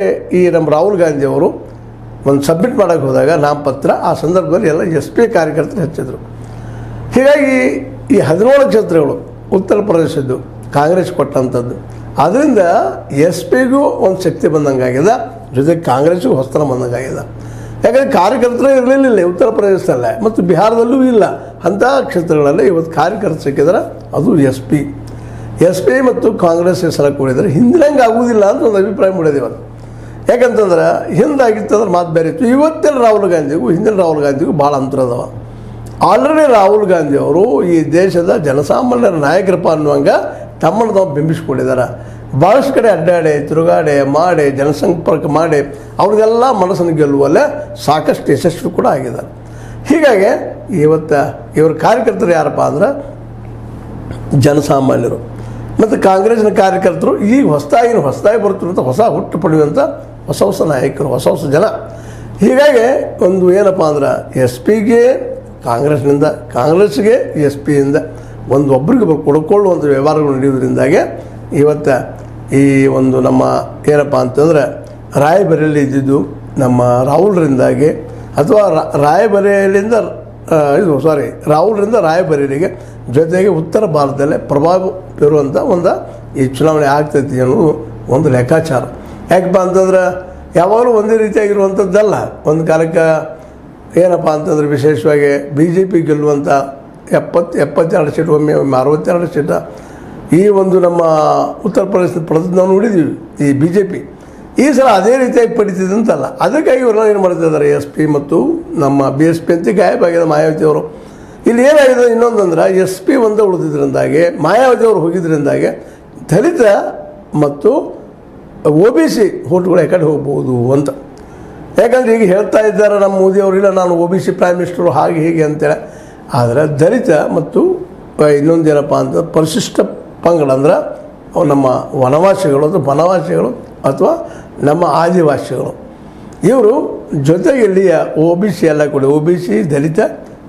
ಈ ನಮ್ಮ ರಾಹುಲ್ ಗಾಂಧಿ ಅವರು ಒಂದು ಸಬ್ಮಿಟ್ ಮಾಡೋಕ್ಕೆ ಹೋದಾಗ ನಾಮಪತ್ರ ಆ ಸಂದರ್ಭದಲ್ಲಿ ಎಲ್ಲ ಎಸ್ ಪಿ ಕಾರ್ಯಕರ್ತರು ಹೆಚ್ಚಿದ್ರು. ಹೀಗಾಗಿ ಈ 17 ಕ್ಷೇತ್ರಗಳು ಉತ್ತರ ಪ್ರದೇಶದ್ದು ಕಾಂಗ್ರೆಸ್ ಕೊಟ್ಟಂಥದ್ದು, ಅದರಿಂದ ಎಸ್ ಪಿಗೂ ಒಂದು ಶಕ್ತಿ ಬಂದಂಗಾಗಿದೆ, ಜೊತೆಗೆ ಕಾಂಗ್ರೆಸ್ಗೂ ಹೊಸ್ತನ ಬಂದಂಗಾಗಿದೆ. ಯಾಕಂದರೆ ಕಾರ್ಯಕರ್ತರು ಇರಲಿಲ್ಲ ಉತ್ತರ ಪ್ರದೇಶದಲ್ಲೇ ಮತ್ತು ಬಿಹಾರದಲ್ಲೂ ಇಲ್ಲ. ಅಂಥ ಕ್ಷೇತ್ರಗಳಲ್ಲಿ ಇವತ್ತು ಕಾರ್ಯಕರ್ತರು ಸಿಕ್ಕಿದ್ರೆ ಅದು ಎಸ್ ಪಿ ಮತ್ತು ಕಾಂಗ್ರೆಸ್ ಹೆಸರು ಕೂಡಿದರೆ ಹಿಂದಿನಂಗೆ ಆಗುವುದಿಲ್ಲ ಅಂತ ಒಂದು ಅಭಿಪ್ರಾಯ ಮೂಡಿದೆ ಇವತ್ತು. ಯಾಕಂತಂದ್ರೆ ಹಿಂದಾಗಿತ್ತಂದ್ರೆ ಮಾತು ಬೇರೆ ಇತ್ತು. ಇವತ್ತಿನ ರಾಹುಲ್ ಗಾಂಧಿಗೂ ಹಿಂದಿನ ರಾಹುಲ್ ಗಾಂಧಿಗೂ ಭಾಳ ಅಂತರ ಅದಾವ. ಆಲ್ರೆಡಿ ರಾಹುಲ್ ಗಾಂಧಿ ಅವರು ಈ ದೇಶದ ಜನಸಾಮಾನ್ಯರ ನಾಯಕರಪ್ಪ ಅನ್ನುವಂಗೆ ತಮ್ಮನ್ನು ತಾವು ಬಿಂಬಿಸ್ಕೊಂಡಿದ್ದಾರೆ. ಭಾಳಷ್ಟು ಕಡೆ ಅಡ್ಡಾಡಿ ತಿರುಗಾಡೆ ಮಾಡಿ ಜನಸಂಪರ್ಕ ಮಾಡಿ ಅವ್ರಿಗೆಲ್ಲ ಮನಸ್ಸನ್ನು ಗೆಲ್ಲುವಲ್ಲೇ ಸಾಕಷ್ಟು ಯಶಸ್ವಿ ಕೂಡ ಆಗಿದ್ದಾರೆ. ಹೀಗಾಗಿ ಇವತ್ತು ಇವ್ರ ಕಾರ್ಯಕರ್ತರು ಯಾರಪ್ಪ ಅಂದ್ರೆ ಜನಸಾಮಾನ್ಯರು ಮತ್ತು ಕಾಂಗ್ರೆಸ್ನ ಕಾರ್ಯಕರ್ತರು ಈಗ ಹೊಸದಾಗಿ ಬರ್ತಿರುವಂಥ ಹೊಸ ಹುಟ್ಟು ಪಡೆಯುವಂಥ ಹೊಸ ನಾಯಕರು, ಹೊಸ ಜನ. ಹೀಗಾಗಿ ಒಂದು ಏನಪ್ಪ ಅಂದ್ರೆ ಎಸ್ ಪಿಗೆ ಕಾಂಗ್ರೆಸ್ಗೆ ಎಸ್ ಪಿಯಿಂದ ಒಬ್ಬರಿಗೆ ಕೊಡ್ಕೊಳ್ಳುವಂಥ ವ್ಯವಹಾರಗಳು ನಡೆಯುವುದರಿಂದಾಗೆ ಇವತ್ತು ಈ ಒಂದು ನಮ್ಮ ಏನಪ್ಪ ಅಂತಂದ್ರೆ ರಾಯಬರೇಲಿ ಇದ್ದಿದ್ದು ನಮ್ಮ ರಾಹುಲ್ರಿಂದಾಗಿ ಅಥವಾ ರಾಹುಲ್ರಿಂದ ರಾಯಬರೇಲಿಗೆ ಜೊತೆಗೆ ಉತ್ತರ ಭಾರತದಲ್ಲೇ ಪ್ರಭಾವ ಬೀರುವಂಥ ಈ ಚುನಾವಣೆ ಆಗ್ತೈತಿ ಅನ್ನೋದು ಒಂದು ಲೆಕ್ಕಾಚಾರ. ಯಾಕಪ್ಪ ಅಂತಂದ್ರೆ ಯಾವಾಗಲೂ ಒಂದೇ ರೀತಿಯಾಗಿರುವಂಥದ್ದಲ್ಲ. ಒಂದು ಕಾಲಕ್ಕೆ ಏನಪ್ಪ ಅಂತಂದ್ರೆ ವಿಶೇಷವಾಗಿ BJP ಗೆಲ್ಲುವಂಥ 72 ಸೀಟು, ಒಮ್ಮೆ 62 ಸೀಟ ಈ ಒಂದು ನಮ್ಮ ಉತ್ತರ ಪ್ರದೇಶದ ಪಡೆದು ನಾವು ನೋಡಿದ್ದೀವಿ ಈ BJP. ಈ ಸಲ ಅದೇ ರೀತಿಯಾಗಿ ಪಡಿತಿದ್ದಂತಲ್ಲ. ಅದಕ್ಕಾಗಿ ಇವರೆಲ್ಲ ಏನು ಮಾಡ್ತಿದ್ದಾರೆ, SP ಮತ್ತು ನಮ್ಮ BSP ಅಂತ ಗಾಯಬಾಗಿದೆ ಮಾಯಾವತಿ ಅವರು. ಇಲ್ಲಿ ಏನಾಗಿದೆ ಇನ್ನೊಂದಂದ್ರೆ SP ಒಂದೇ ಉಳಿದಿದ್ದರಿಂದಾಗೆ ಮಾಯಾವತಿ ಅವರು ಹೋಗಿದ್ದರಿಂದಾಗೆ ದಲಿತ ಮತ್ತು OBC ವೋಟ್ಗಳು ಯಾಕಡೆ ಹೋಗ್ಬೋದು ಅಂತ. ಯಾಕಂದರೆ ಈಗ ಹೇಳ್ತಾ ಇದ್ದಾರೆ ನಮ್ಮ ಮೋದಿಯವರು, ಇಲ್ಲ ನಾನು OBC ಪ್ರೈಮ್ ಮಿನಿಸ್ಟರು ಹಾಗೆ ಹೀಗೆ ಅಂತೇಳಿ. ಆದರೆ ದಲಿತ ಮತ್ತು ಇನ್ನೊಂದೇನಪ್ಪ ಅಂತ ಪರಿಶಿಷ್ಟ ಪಂಗಡ ಅಂದ್ರೆ ನಮ್ಮ ವನವಾಸಿಗಳು ಅಥವಾ ನಮ್ಮ ಆದಿವಾಸಿಗಳು, ಇವರು ಜೊತೆಗೆ ಇಲ್ಲಿಯ OBC ಎಲ್ಲ ಕೂಡಿ OBC ದಲಿತ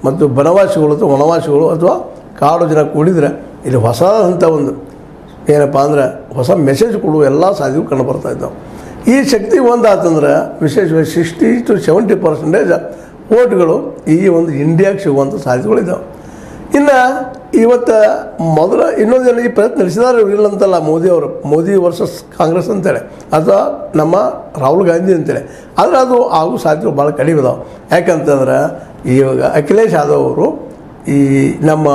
ಮತ್ತು ವನವಾಸಿಗಳು ಅಥವಾ ಕಾಡು ಜನ ಕೂಡಿದರೆ ಇಲ್ಲಿ ಹೊಸದಂಥ ಒಂದು ಏನಪ್ಪ ಅಂದ್ರೆ ಹೊಸ ಮೆಸೇಜ್ ಕೊಡುವ ಎಲ್ಲ ಸಾಧ್ಯಗಳು ಕಂಡು ಬರ್ತಾ ಇದ್ದಾವೆ. ಈ ಶಕ್ತಿ ಒಂದಾತಂದ್ರೆ ವಿಶೇಷವಾಗಿ 60 to 70% ವೋಟ್ಗಳು ಈ ಒಂದು ಇಂಡಿಯಾಗೆ ಸಿಗುವಂಥ ಸಾಧ್ಯತೆಗಳಿದ್ದಾವೆ. ಇನ್ನು ಇವತ್ತು ಇನ್ನೊಂದೇನು ಈ ಪ್ರಯತ್ನ ನಡೆಸಿದಾರೆ ಇಲ್ಲಂತಲ್ಲ ಮೋದಿ ವರ್ಸಸ್ ಕಾಂಗ್ರೆಸ್ ಅಂತೇಳಿ ಅಥವಾ ನಮ್ಮ ರಾಹುಲ್ ಗಾಂಧಿ ಅಂತೇಳಿ. ಆದರೆ ಅದು ಆಗೋ ಸಾಧ್ಯತೆ ಭಾಳ ಕಡಿಮೆ ಇದಾವೆ. ಯಾಕಂತಂದ್ರೆ ಇವಾಗ ಅಖಿಲೇಶ್ ಯಾದವ್ ಅವರು ಈ ನಮ್ಮ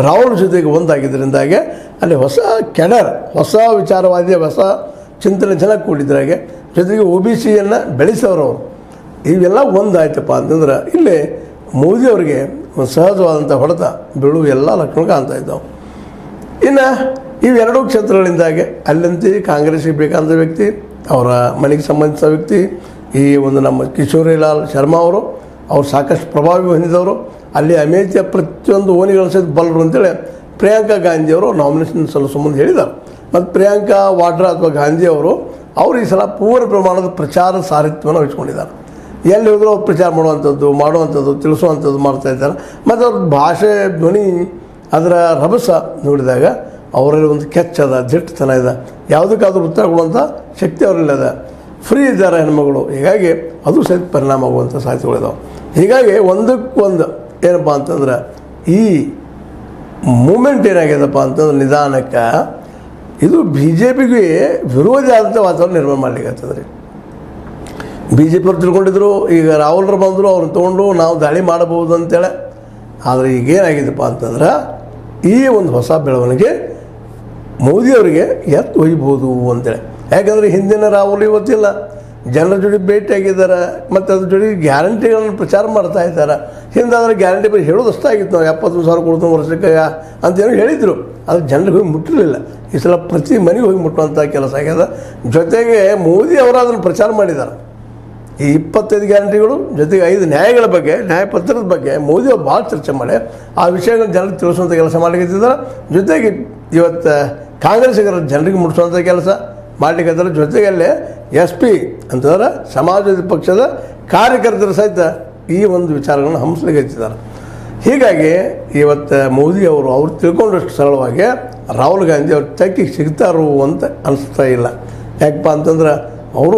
ರಾಹುಲ್ ಜೊತೆಗೆ ಒಂದಾಗಿದ್ದರಿಂದಾಗೆ ಅಲ್ಲಿ ಹೊಸ ವಿಚಾರವಾದಿ ಹೊಸ ಚಿಂತನೆ ಚೆನ್ನಾಗಿ ಕೂಡಿದ್ರಾಗೆ ಜೊತೆಗೆ OBCಯನ್ನು ಬೆಳೆಸೋರವರು ಇವೆಲ್ಲ ಒಂದಾಯ್ತಪ್ಪ ಅಂತಂದ್ರೆ ಇಲ್ಲಿ ಮೋದಿಯವರಿಗೆ ಒಂದು ಸಹಜವಾದಂಥ ಹೊಡೆತ ಬೀಳುವ ಎಲ್ಲ ಲಕ್ಷಣ ಕಾಣ್ತಾ ಇದ್ದಾವೆ. ಇನ್ನು ಇವೆರಡೂ ಕ್ಷೇತ್ರಗಳಿಂದಾಗೆ ಅಲ್ಲಂತೆ ಕಾಂಗ್ರೆಸ್ಸಿಗೆ ಬೇಕಾದಂಥ ವ್ಯಕ್ತಿ, ಅವರ ಮನೆಗೆ ಸಂಬಂಧಿಸಿದ ವ್ಯಕ್ತಿ ಈ ಒಂದು ನಮ್ಮ ಕಿಶೋರಿಲಾಲ್ ಶರ್ಮಾ ಅವರು ಸಾಕಷ್ಟು ಪ್ರಭಾವಿ ಹೊಂದಿದವರು. ಅಲ್ಲಿ ಅಮೇಥಿಯ ಪ್ರತಿಯೊಂದು ಓಣಿಗಳ ಸಹಿತ ಬಲ್ಲರು ಅಂತೇಳಿ ಪ್ರಿಯಾಂಕಾ ಗಾಂಧಿಯವರು ನಾಮಿನೇಷನ್ ಸಲ್ಲಿಸೋ ಮುಂದೆ ಹೇಳಿದ್ದಾರೆ. ಮತ್ತು ಪ್ರಿಯಾಂಕಾ ವಾಡ್ರಾ ಅಥವಾ ಗಾಂಧಿಯವರು ಈ ಸಲ ಪೂರ್ಣ ಪ್ರಮಾಣದ ಪ್ರಚಾರ ಸಾರಥ್ಯವನ್ನು ವಹಿಸ್ಕೊಂಡಿದ್ದಾರೆ. ಎಲ್ಲಿ ಹೋದರೂ ಅವ್ರು ಪ್ರಚಾರ ಮಾಡುವಂಥದ್ದು ತಿಳಿಸುವಂಥದ್ದು ಮಾಡ್ತಾಯಿದ್ದಾರೆ. ಮತ್ತು ಅವ್ರ ಭಾಷೆ ಧ್ವನಿ ಅದರ ರಭಸ ನೋಡಿದಾಗ ಅವರಲ್ಲಿ ಒಂದು ಕೆಚ್ಚದ ದಿಟ್ಟತನ ಇದೆ, ಯಾವುದಕ್ಕಾದ್ರೂ ಉತ್ತರ ಕೊಡುವಂಥ ಶಕ್ತಿ ಅವರಲ್ಲಿದೆ, ಫ್ರೀ ಇದ್ದಾರೆ ಹೆಣ್ಮಗಳು. ಹೀಗಾಗಿ ಅದು ಸಹಿತ ಪರಿಣಾಮ ಆಗುವಂಥ ಸಾಧ್ಯತೆಗಳಿದಾವೆ. ಹೀಗಾಗಿ ಒಂದಕ್ಕೊಂದು ಏನಪ್ಪ ಅಂತಂದ್ರೆ ಈ ಮೂಮೆಂಟ್ ಏನಾಗ್ಯದಪ್ಪ ಅಂತಂದ್ರೆ ನಿಧಾನಕ್ಕೆ ಇದು BJPಗೆ ವಿರೋಧಿ ಆದಂಥ ವಾತಾವರಣ ನಿರ್ಮಾಣ ಮಾಡಲಿಕ್ಕೆ ಆಗ್ತದೆ ರೀ. BJP ಅವ್ರು ತಿಳ್ಕೊಂಡಿದ್ರು, ಈಗ ರಾಹುಲ್ರು ಬಂದರು ಅವ್ರನ್ನ ತೊಗೊಂಡು ನಾವು ದಾಳಿ ಮಾಡಬಹುದು ಅಂತೇಳಿ. ಆದರೆ ಈಗೇನಾಗಿದೆಪ್ಪ ಅಂತಂದ್ರೆ ಈ ಒಂದು ಹೊಸ ಬೆಳವಣಿಗೆ ಮೋದಿಯವರಿಗೆ ಎತ್ತು ಒಯ್ಬೋದು ಅಂತೇಳಿ. ಯಾಕಂದರೆ ಹಿಂದಿನ ರಾಹುಲ್ ಇವತ್ತಿಲ್ಲ, ಜನರ ಜೋಡಿ ಭೇಟಿಯಾಗಿದ್ದಾರೆ ಮತ್ತು ಅದ್ರ ಜೋಡಿ ಗ್ಯಾರಂಟಿಗಳನ್ನು ಪ್ರಚಾರ ಮಾಡ್ತಾ ಇದ್ದಾರೆ. ಹಿಂದಾದರೆ ಗ್ಯಾರಂಟಿ ಬಗ್ಗೆ ಹೇಳೋದಷ್ಟಾಗಿತ್ತು, ನಾವು 70,000 ಕೊಡ್ತೀವಿ ವರ್ಷಕ್ಕೆ ಅಂತೇನು ಹೇಳಿದರು. ಅದು ಜನರಿಗೆ ಹೋಗಿ ಮುಟ್ಟಲಿಲ್ಲ. ಈ ಸಲ ಪ್ರತಿ ಮನೆಗೆ ಹೋಗಿ ಮುಟ್ಟುವಂಥ ಕೆಲಸ ಆಗ್ಯದ. ಜೊತೆಗೆ ಮೋದಿ ಅವರು ಅದನ್ನು ಪ್ರಚಾರ ಮಾಡಿದ್ದಾರೆ. ಈ 25 ಗ್ಯಾರಂಟಿಗಳು ಜೊತೆಗೆ 5 ನ್ಯಾಯಗಳ ಬಗ್ಗೆ, ನ್ಯಾಯಪತ್ರದ ಬಗ್ಗೆ ಮೋದಿ ಅವರು ಭಾಳ ಚರ್ಚೆ ಮಾಡಿ ಆ ವಿಷಯಗಳನ್ನು ಜನರಿಗೆ ತಿಳಿಸುವಂಥ ಕೆಲಸ ಮಾಡಲಿಕ್ಕಿದ್ದಾರೆ. ಜೊತೆಗೆ ಇವತ್ತು ಕಾಂಗ್ರೆಸ್ಸಿಗರ ಜನರಿಗೆ ಮುಟ್ಟಿಸುವಂಥ ಕೆಲಸ ಮಾಡಲಿಕ್ಕಿದ್ದಾರೆ. ಜೊತೆಗೆ ಅಲ್ಲೇ SP ಅಂತಂದ್ರೆ ಸಮಾಜವಾದಿ ಪಕ್ಷದ ಕಾರ್ಯಕರ್ತರ ಸಹಿತ ಈ ಒಂದು ವಿಚಾರಗಳನ್ನು ಹಂಸಲಿಕ್ಕೆ ಹಚ್ಚಿದ್ದಾರೆ. ಹೀಗಾಗಿ ಇವತ್ತು ಮೋದಿ ಅವರು ತಿಳ್ಕೊಂಡಷ್ಟು ಸರಳವಾಗಿ ರಾಹುಲ್ ಗಾಂಧಿ ಅವ್ರು ತೆಕ್ಕಿಗೆ ಸಿಗ್ತಾರೋ ಅಂತ ಅನಿಸ್ತಾ ಇಲ್ಲ. ಯಾಕಪ್ಪ ಅಂತಂದ್ರೆ ಅವರು